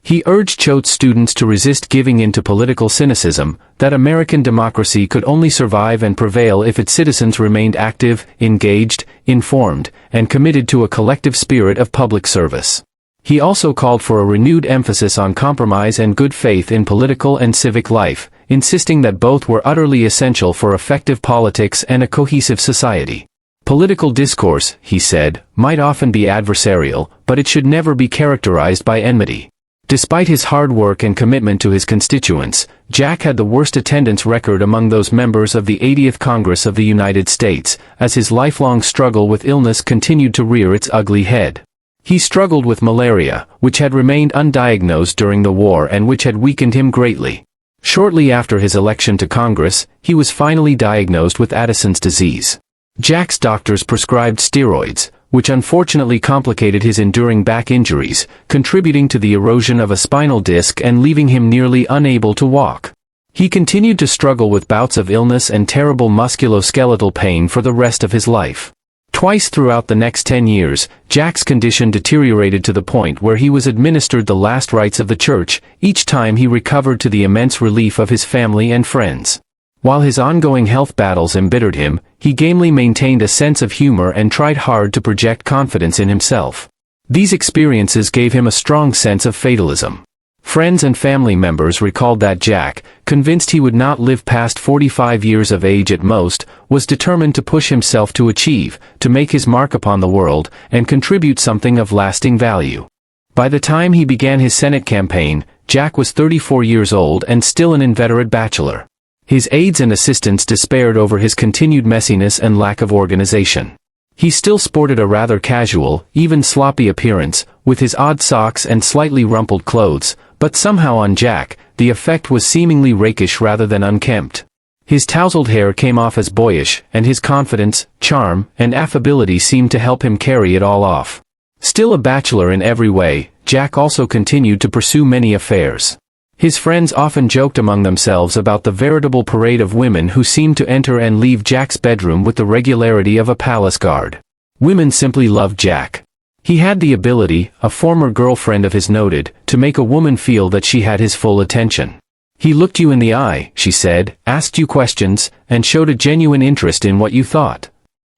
He urged Choate's students to resist giving in to political cynicism, that American democracy could only survive and prevail if its citizens remained active, engaged, informed, and committed to a collective spirit of public service. He also called for a renewed emphasis on compromise and good faith in political and civic life, insisting that both were utterly essential for effective politics and a cohesive society. Political discourse, he said, might often be adversarial, but it should never be characterized by enmity. Despite his hard work and commitment to his constituents, Jack had the worst attendance record among those members of the 80th Congress of the United States, as his lifelong struggle with illness continued to rear its ugly head. He struggled with malaria, which had remained undiagnosed during the war and which had weakened him greatly. Shortly after his election to Congress, he was finally diagnosed with Addison's disease. Jack's doctors prescribed steroids, which unfortunately complicated his enduring back injuries, contributing to the erosion of a spinal disc and leaving him nearly unable to walk. He continued to struggle with bouts of illness and terrible musculoskeletal pain for the rest of his life. Twice throughout the next 10 years, Jack's condition deteriorated to the point where he was administered the last rites of the church. Each time he recovered to the immense relief of his family and friends. While his ongoing health battles embittered him, he gamely maintained a sense of humor and tried hard to project confidence in himself. These experiences gave him a strong sense of fatalism. Friends and family members recalled that Jack, convinced he would not live past 45 years of age at most, was determined to push himself to achieve, to make his mark upon the world, and contribute something of lasting value. By the time he began his Senate campaign, Jack was 34 years old and still an inveterate bachelor. His aides and assistants despaired over his continued messiness and lack of organization. He still sported a rather casual, even sloppy appearance, with his odd socks and slightly rumpled clothes, but somehow on Jack, the effect was seemingly rakish rather than unkempt. His tousled hair came off as boyish, and his confidence, charm, and affability seemed to help him carry it all off. Still a bachelor in every way, Jack also continued to pursue many affairs. His friends often joked among themselves about the veritable parade of women who seemed to enter and leave Jack's bedroom with the regularity of a palace guard. Women simply loved Jack. He had the ability, a former girlfriend of his noted, to make a woman feel that she had his full attention. He looked you in the eye, she said, asked you questions, and showed a genuine interest in what you thought.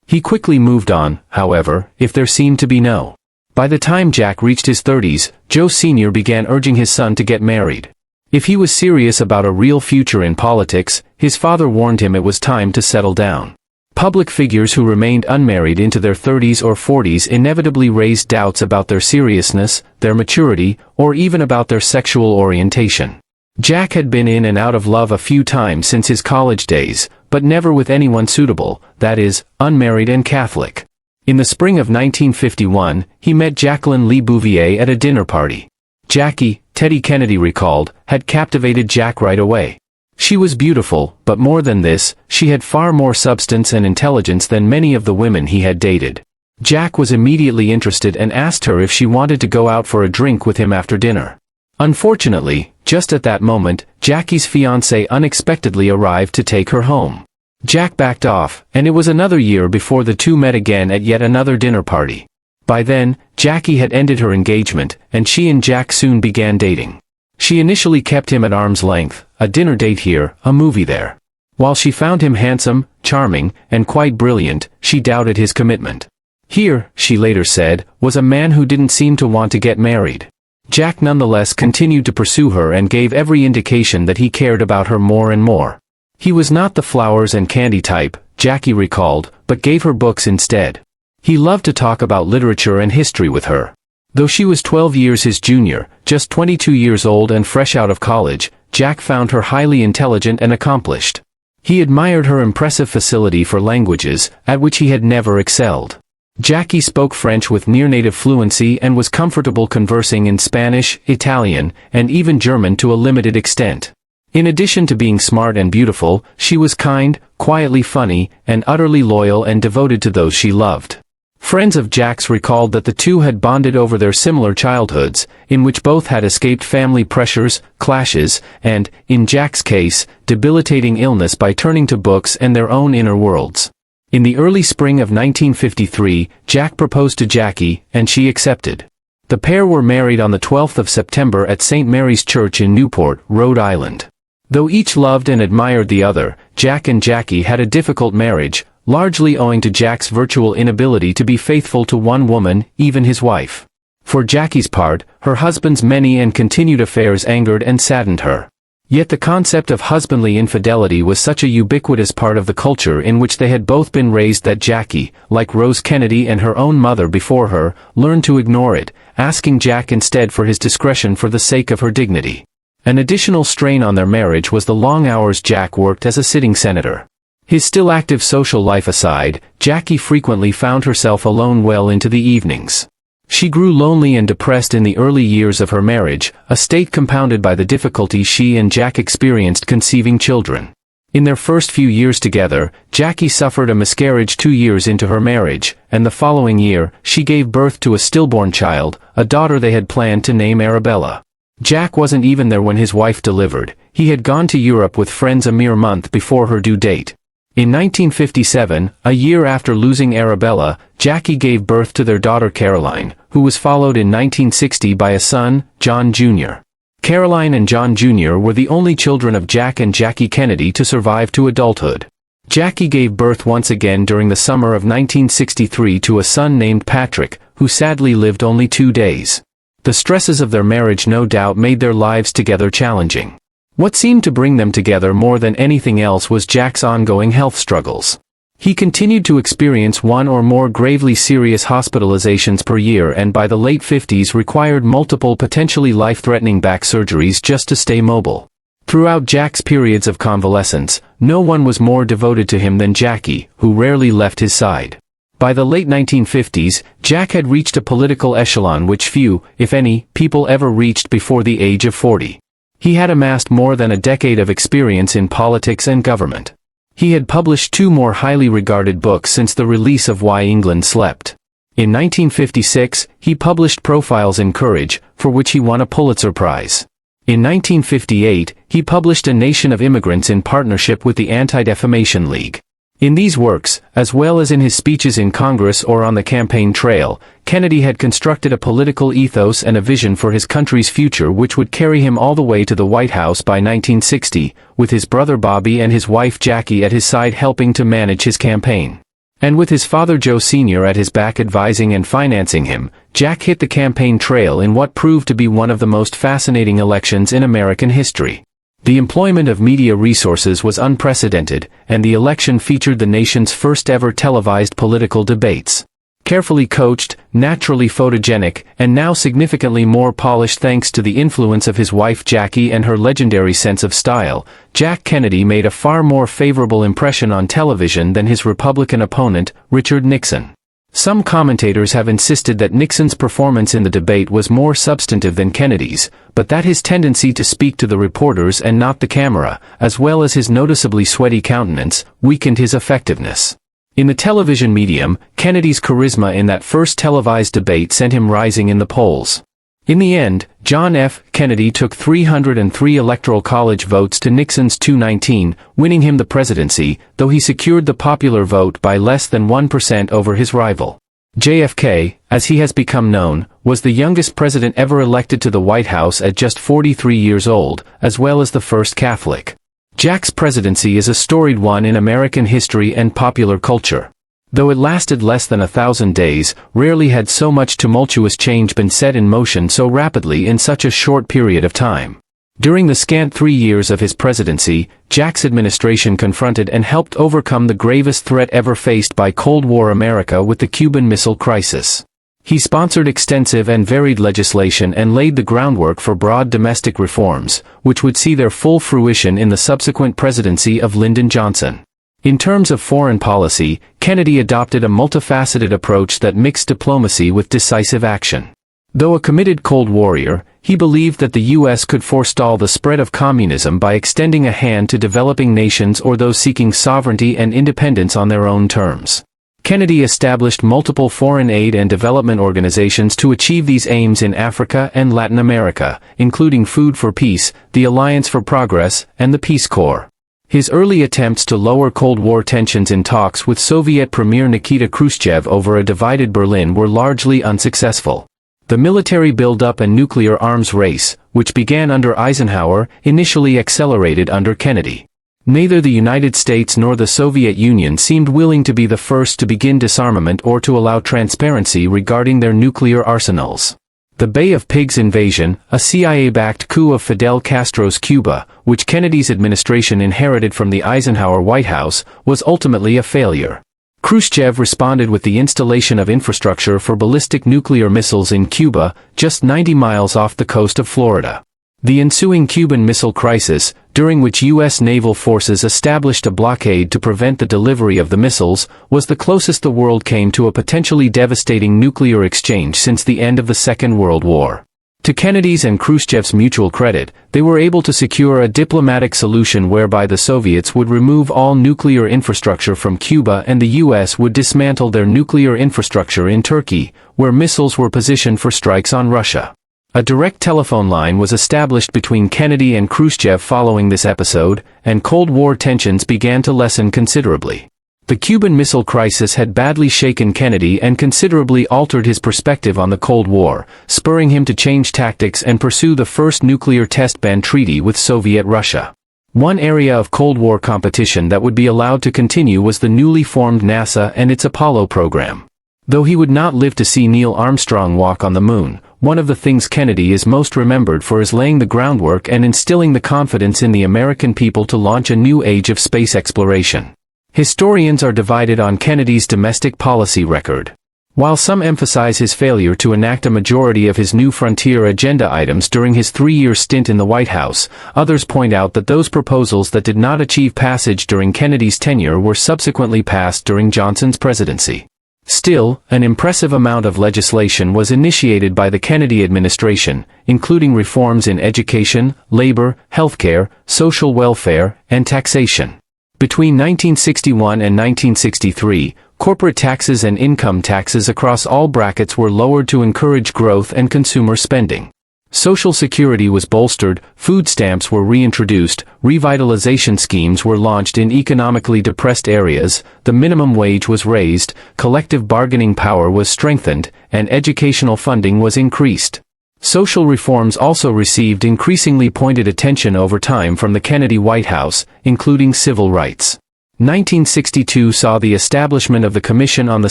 He quickly moved on, however, if there seemed to be no. By the time Jack reached his 30s, Joe Sr. began urging his son to get married. If he was serious about a real future in politics, his father warned him it was time to settle down. Public figures who remained unmarried into their 30s or 40s inevitably raised doubts about their seriousness, their maturity, or even about their sexual orientation. Jack had been in and out of love a few times since his college days, but never with anyone suitable, that is, unmarried and Catholic. In the spring of 1951, he met Jacqueline Lee Bouvier at a dinner party. Jackie, Teddy Kennedy recalled, had captivated Jack right away. She was beautiful, but more than this, she had far more substance and intelligence than many of the women he had dated. Jack was immediately interested and asked her if she wanted to go out for a drink with him after dinner. Unfortunately, just at that moment, Jackie's fiancé unexpectedly arrived to take her home. Jack backed off, and it was another year before the two met again at yet another dinner party. By then, Jackie had ended her engagement, and she and Jack soon began dating. She initially kept him at arm's length, a dinner date here, a movie there. While she found him handsome, charming, and quite brilliant, she doubted his commitment. Here, she later said, was a man who didn't seem to want to get married. Jack nonetheless continued to pursue her and gave every indication that he cared about her more and more. He was not the flowers and candy type, Jackie recalled, but gave her books instead. He loved to talk about literature and history with her. Though she was 12 years his junior, just 22 years old and fresh out of college, Jack found her highly intelligent and accomplished. He admired her impressive facility for languages, at which he had never excelled. Jackie spoke French with near-native fluency and was comfortable conversing in Spanish, Italian, and even German to a limited extent. In addition to being smart and beautiful, she was kind, quietly funny, and utterly loyal and devoted to those she loved. Friends of Jack's recalled that the two had bonded over their similar childhoods, in which both had escaped family pressures, clashes, and, in Jack's case, debilitating illness by turning to books and their own inner worlds. In the early spring of 1953, Jack proposed to Jackie, and she accepted. The pair were married on the 12th of September at St. Mary's Church in Newport, Rhode Island. Though each loved and admired the other, Jack and Jackie had a difficult marriage, largely owing to Jack's virtual inability to be faithful to one woman, even his wife. For Jackie's part, her husband's many and continued affairs angered and saddened her. Yet the concept of husbandly infidelity was such a ubiquitous part of the culture in which they had both been raised that Jackie, like Rose Kennedy and her own mother before her, learned to ignore it, asking Jack instead for his discretion for the sake of her dignity. An additional strain on their marriage was the long hours Jack worked as a sitting senator. His still active social life aside, Jackie frequently found herself alone well into the evenings. She grew lonely and depressed in the early years of her marriage, a state compounded by the difficulty she and Jack experienced conceiving children. In their first few years together, Jackie suffered a miscarriage 2 years into her marriage, and the following year, she gave birth to a stillborn child, a daughter they had planned to name Arabella. Jack wasn't even there when his wife delivered. He had gone to Europe with friends a mere month before her due date. In 1957, a year after losing Arabella, Jackie gave birth to their daughter Caroline, who was followed in 1960 by a son, John Jr. Caroline and John Jr. were the only children of Jack and Jackie Kennedy to survive to adulthood. Jackie gave birth once again during the summer of 1963 to a son named Patrick, who sadly lived only 2 days. The stresses of their marriage no doubt made their lives together challenging. What seemed to bring them together more than anything else was Jack's ongoing health struggles. He continued to experience one or more gravely serious hospitalizations per year and by the late 50s required multiple potentially life-threatening back surgeries just to stay mobile. Throughout Jack's periods of convalescence, no one was more devoted to him than Jackie, who rarely left his side. By the late 1950s, Jack had reached a political echelon which few, if any, people ever reached before the age of 40. He had amassed more than a decade of experience in politics and government. He had published 2 more highly regarded books since the release of Why England Slept. In 1956, he published Profiles in Courage, for which he won a Pulitzer Prize. In 1958, he published A Nation of Immigrants in partnership with the Anti-Defamation League. In these works, as well as in his speeches in Congress or on the campaign trail, Kennedy had constructed a political ethos and a vision for his country's future which would carry him all the way to the White House by 1960, with his brother Bobby and his wife Jackie at his side helping to manage his campaign. And with his father Joe Sr. at his back advising and financing him, Jack hit the campaign trail in what proved to be one of the most fascinating elections in American history. The employment of media resources was unprecedented, and the election featured the nation's first-ever televised political debates. Carefully coached, naturally photogenic, and now significantly more polished thanks to the influence of his wife Jackie and her legendary sense of style, Jack Kennedy made a far more favorable impression on television than his Republican opponent, Richard Nixon. Some commentators have insisted that Nixon's performance in the debate was more substantive than Kennedy's, but that his tendency to speak to the reporters and not the camera, as well as his noticeably sweaty countenance, weakened his effectiveness. In the television medium, Kennedy's charisma in that first televised debate sent him rising in the polls. In the end, John F. Kennedy took 303 Electoral College votes to Nixon's 219, winning him the presidency, though he secured the popular vote by less than 1% over his rival. JFK, as he has become known, was the youngest president ever elected to the White House at just 43 years old, as well as the first Catholic. Jack's presidency is a storied one in American history and popular culture. Though it lasted less than 1,000 days, rarely had so much tumultuous change been set in motion so rapidly in such a short period of time. During the scant 3 years of his presidency, Jack's administration confronted and helped overcome the gravest threat ever faced by Cold War America with the Cuban Missile Crisis. He sponsored extensive and varied legislation and laid the groundwork for broad domestic reforms, which would see their full fruition in the subsequent presidency of Lyndon Johnson. In terms of foreign policy, Kennedy adopted a multifaceted approach that mixed diplomacy with decisive action. Though a committed Cold Warrior, he believed that the U.S. could forestall the spread of communism by extending a hand to developing nations or those seeking sovereignty and independence on their own terms. Kennedy established multiple foreign aid and development organizations to achieve these aims in Africa and Latin America, including Food for Peace, the Alliance for Progress, and the Peace Corps. His early attempts to lower Cold War tensions in talks with Soviet Premier Nikita Khrushchev over a divided Berlin were largely unsuccessful. The military buildup and nuclear arms race, which began under Eisenhower, initially accelerated under Kennedy. Neither the United States nor the Soviet Union seemed willing to be the first to begin disarmament or to allow transparency regarding their nuclear arsenals. The Bay of Pigs invasion, a CIA-backed coup of Fidel Castro's Cuba, which Kennedy's administration inherited from the Eisenhower White House, was ultimately a failure. Khrushchev responded with the installation of infrastructure for ballistic nuclear missiles in Cuba, just 90 miles off the coast of Florida. The ensuing Cuban Missile Crisis, during which U.S. naval forces established a blockade to prevent the delivery of the missiles, was the closest the world came to a potentially devastating nuclear exchange since the end of the Second World War. To Kennedy's and Khrushchev's mutual credit, they were able to secure a diplomatic solution whereby the Soviets would remove all nuclear infrastructure from Cuba and the U.S. would dismantle their nuclear infrastructure in Turkey, where missiles were positioned for strikes on Russia. A direct telephone line was established between Kennedy and Khrushchev following this episode, and Cold War tensions began to lessen considerably. The Cuban Missile Crisis had badly shaken Kennedy and considerably altered his perspective on the Cold War, spurring him to change tactics and pursue the first nuclear test ban treaty with Soviet Russia. One area of Cold War competition that would be allowed to continue was the newly formed NASA and its Apollo program. Though he would not live to see Neil Armstrong walk on the moon, one of the things Kennedy is most remembered for is laying the groundwork and instilling the confidence in the American people to launch a new age of space exploration. Historians are divided on Kennedy's domestic policy record. While some emphasize his failure to enact a majority of his New Frontier agenda items during his 3-year stint in the White House, others point out that those proposals that did not achieve passage during Kennedy's tenure were subsequently passed during Johnson's presidency. Still, an impressive amount of legislation was initiated by the Kennedy administration, including reforms in education, labor, healthcare, social welfare, and taxation. Between 1961 and 1963, corporate taxes and income taxes across all brackets were lowered to encourage growth and consumer spending. Social Security was bolstered, food stamps were reintroduced, revitalization schemes were launched in economically depressed areas, the minimum wage was raised, collective bargaining power was strengthened, and educational funding was increased. Social reforms also received increasingly pointed attention over time from the Kennedy White House, including civil rights. 1962 saw the establishment of the Commission on the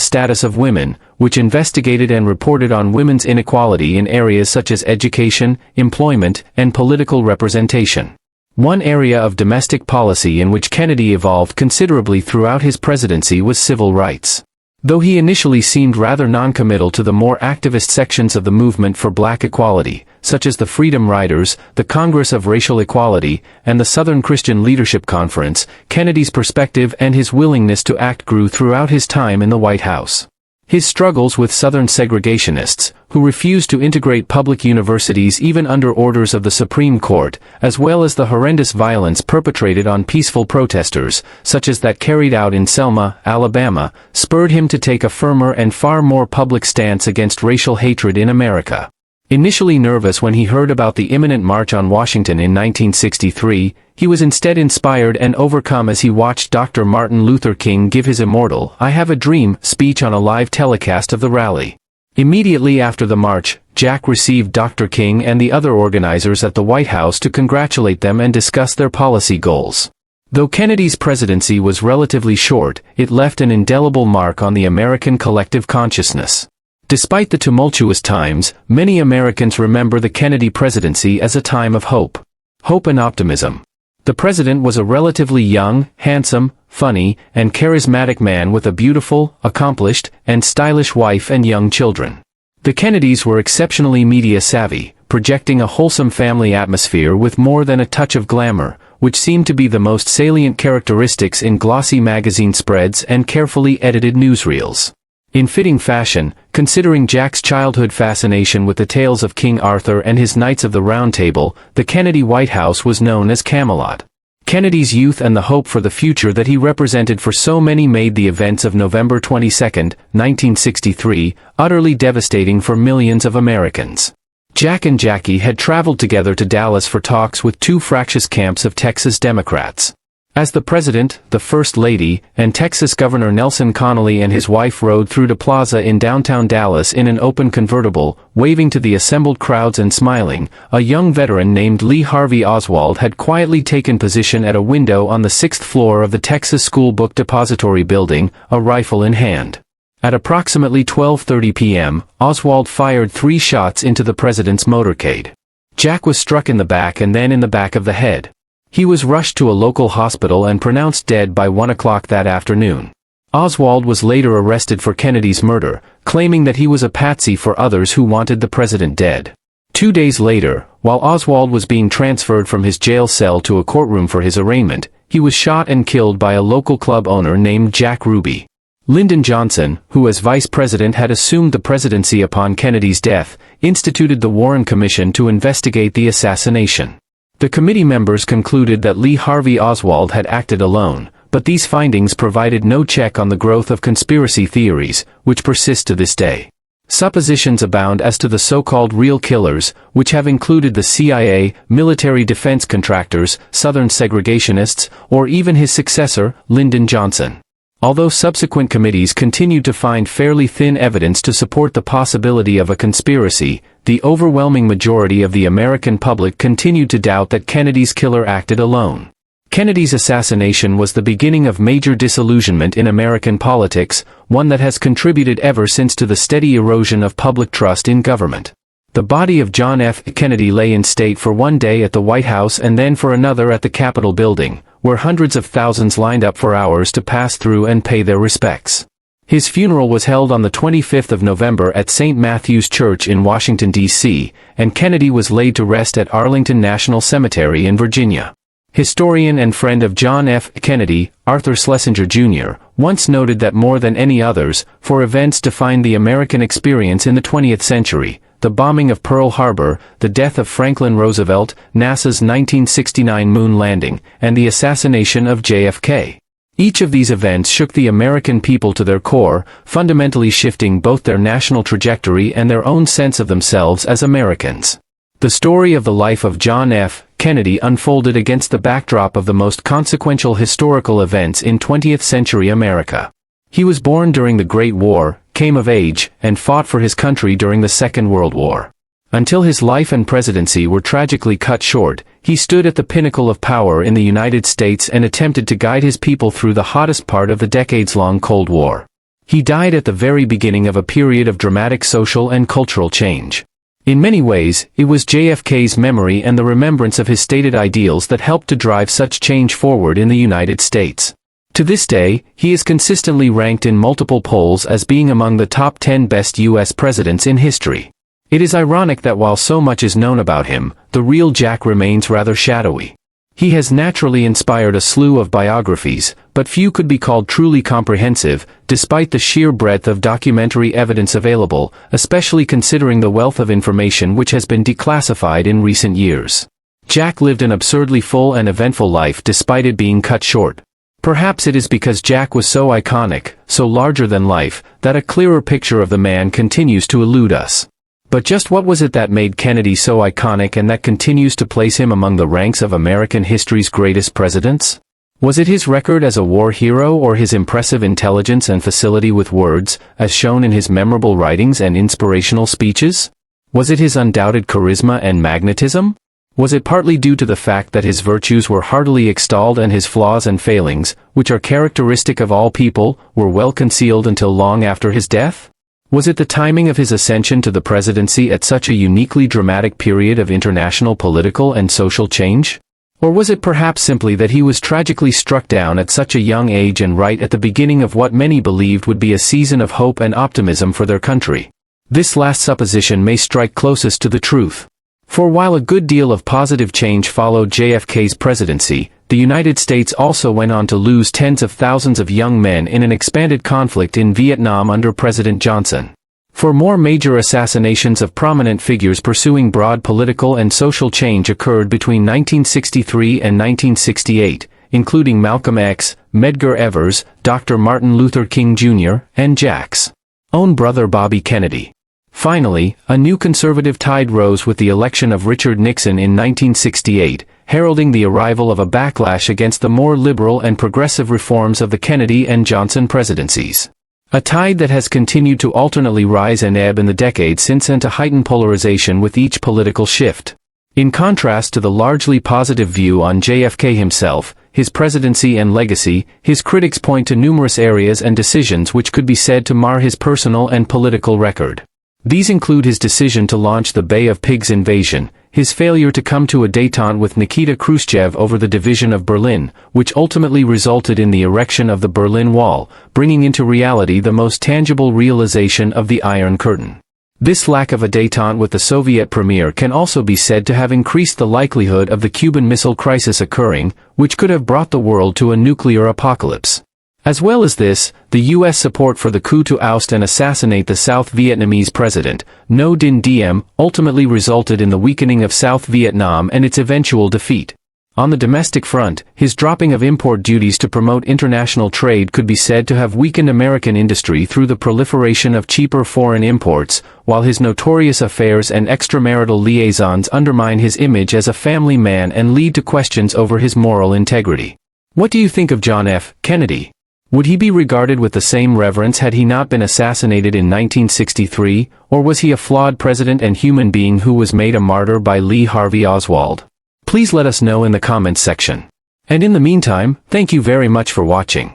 Status of Women, which investigated and reported on women's inequality in areas such as education, employment, and political representation. One area of domestic policy in which Kennedy evolved considerably throughout his presidency was civil rights. Though he initially seemed rather non-committal to the more activist sections of the movement for black equality, such as the Freedom Riders, the Congress of Racial Equality, and the Southern Christian Leadership Conference, Kennedy's perspective and his willingness to act grew throughout his time in the White House. His struggles with Southern segregationists, who refused to integrate public universities even under orders of the Supreme Court, as well as the horrendous violence perpetrated on peaceful protesters, such as that carried out in Selma, Alabama, spurred him to take a firmer and far more public stance against racial hatred in America. Initially nervous when he heard about the imminent March on Washington in 1963, he was instead inspired and overcome as he watched Dr. Martin Luther King give his immortal "I Have a Dream" speech on a live telecast of the rally. Immediately after the march, Jack received Dr. King and the other organizers at the White House to congratulate them and discuss their policy goals. Though Kennedy's presidency was relatively short, it left an indelible mark on the American collective consciousness. Despite the tumultuous times, many Americans remember the Kennedy presidency as a time of hope. Hope and optimism. The president was a relatively young, handsome, funny, and charismatic man with a beautiful, accomplished, and stylish wife and young children. The Kennedys were exceptionally media-savvy, projecting a wholesome family atmosphere with more than a touch of glamour, which seemed to be the most salient characteristics in glossy magazine spreads and carefully edited newsreels. In fitting fashion, considering Jack's childhood fascination with the tales of King Arthur and his Knights of the Round Table, the Kennedy White House was known as Camelot. Kennedy's youth and the hope for the future that he represented for so many made the events of November 22, 1963, utterly devastating for millions of Americans. Jack and Jackie had traveled together to Dallas for talks with two fractious camps of Texas Democrats. As the President, the First Lady, and Texas Governor Nelson Connally and his wife rode through the plaza in downtown Dallas in an open convertible, waving to the assembled crowds and smiling, a young veteran named Lee Harvey Oswald had quietly taken position at a window on the 6th floor of the Texas School Book Depository building, a rifle in hand. At approximately 12:30 p.m., Oswald fired 3 shots into the President's motorcade. Jack was struck in the back and then in the back of the head. He was rushed to a local hospital and pronounced dead by 1 o'clock that afternoon. Oswald was later arrested for Kennedy's murder, claiming that he was a patsy for others who wanted the president dead. 2 days later, while Oswald was being transferred from his jail cell to a courtroom for his arraignment, he was shot and killed by a local club owner named Jack Ruby. Lyndon Johnson, who as vice president had assumed the presidency upon Kennedy's death, instituted the Warren Commission to investigate the assassination. The committee members concluded that Lee Harvey Oswald had acted alone, but these findings provided no check on the growth of conspiracy theories, which persist to this day. Suppositions abound as to the so-called real killers, which have included the CIA, military defense contractors, Southern segregationists, or even his successor, Lyndon Johnson. Although subsequent committees continued to find fairly thin evidence to support the possibility of a conspiracy, the overwhelming majority of the American public continued to doubt that Kennedy's killer acted alone. Kennedy's assassination was the beginning of major disillusionment in American politics, one that has contributed ever since to the steady erosion of public trust in government. The body of John F. Kennedy lay in state for one day at the White House and then for another at the Capitol building, where hundreds of thousands lined up for hours to pass through and pay their respects. His funeral was held on the 25th of November at St. Matthew's Church in Washington, D.C., and Kennedy was laid to rest at Arlington National Cemetery in Virginia. Historian and friend of John F. Kennedy, Arthur Schlesinger Jr., once noted that more than any others, for events defined the American experience in the 20th century, the bombing of Pearl Harbor, the death of Franklin Roosevelt, NASA's 1969 moon landing, and the assassination of JFK. Each of these events shook the American people to their core, fundamentally shifting both their national trajectory and their own sense of themselves as Americans. The story of the life of John F. Kennedy unfolded against the backdrop of the most consequential historical events in 20th century America. He was born during the Great War, came of age, and fought for his country during the Second World War. Until his life and presidency were tragically cut short, he stood at the pinnacle of power in the United States and attempted to guide his people through the hottest part of the decades-long Cold War. He died at the very beginning of a period of dramatic social and cultural change. In many ways, it was JFK's memory and the remembrance of his stated ideals that helped to drive such change forward in the United States. To this day, he is consistently ranked in multiple polls as being among the top 10 best U.S. presidents in history. It is ironic that while so much is known about him, the real Jack remains rather shadowy. He has naturally inspired a slew of biographies, but few could be called truly comprehensive, despite the sheer breadth of documentary evidence available, especially considering the wealth of information which has been declassified in recent years. Jack lived an absurdly full and eventful life despite it being cut short. Perhaps it is because Jack was so iconic, so larger than life, that a clearer picture of the man continues to elude us. But just what was it that made Kennedy so iconic and that continues to place him among the ranks of American history's greatest presidents? Was it his record as a war hero or his impressive intelligence and facility with words, as shown in his memorable writings and inspirational speeches? Was it his undoubted charisma and magnetism? Was it partly due to the fact that his virtues were heartily extolled and his flaws and failings, which are characteristic of all people, were well concealed until long after his death? Was it the timing of his ascension to the presidency at such a uniquely dramatic period of international political and social change? Or was it perhaps simply that he was tragically struck down at such a young age and right at the beginning of what many believed would be a season of hope and optimism for their country? This last supposition may strike closest to the truth. For while a good deal of positive change followed JFK's presidency, the United States also went on to lose tens of thousands of young men in an expanded conflict in Vietnam under President Johnson. For more major assassinations of prominent figures pursuing broad political and social change occurred between 1963 and 1968, including Malcolm X, Medgar Evers, Dr. Martin Luther King Jr., and Jack's own brother Bobby Kennedy. Finally, a new conservative tide rose with the election of Richard Nixon in 1968, heralding the arrival of a backlash against the more liberal and progressive reforms of the Kennedy and Johnson presidencies. A tide that has continued to alternately rise and ebb in the decades since and to heighten polarization with each political shift. In contrast to the largely positive view on JFK himself, his presidency and legacy, his critics point to numerous areas and decisions which could be said to mar his personal and political record. These include his decision to launch the Bay of Pigs invasion, his failure to come to a détente with Nikita Khrushchev over the division of Berlin, which ultimately resulted in the erection of the Berlin Wall, bringing into reality the most tangible realization of the Iron Curtain. This lack of a détente with the Soviet premier can also be said to have increased the likelihood of the Cuban Missile Crisis occurring, which could have brought the world to a nuclear apocalypse. As well as this, the U.S. support for the coup to oust and assassinate the South Vietnamese president, Ngo Dinh Diem, ultimately resulted in the weakening of South Vietnam and its eventual defeat. On the domestic front, his dropping of import duties to promote international trade could be said to have weakened American industry through the proliferation of cheaper foreign imports, while his notorious affairs and extramarital liaisons undermine his image as a family man and lead to questions over his moral integrity. What do you think of John F. Kennedy? Would he be regarded with the same reverence had he not been assassinated in 1963, or was he a flawed president and human being who was made a martyr by Lee Harvey Oswald? Please let us know in the comments section. And in the meantime, thank you very much for watching.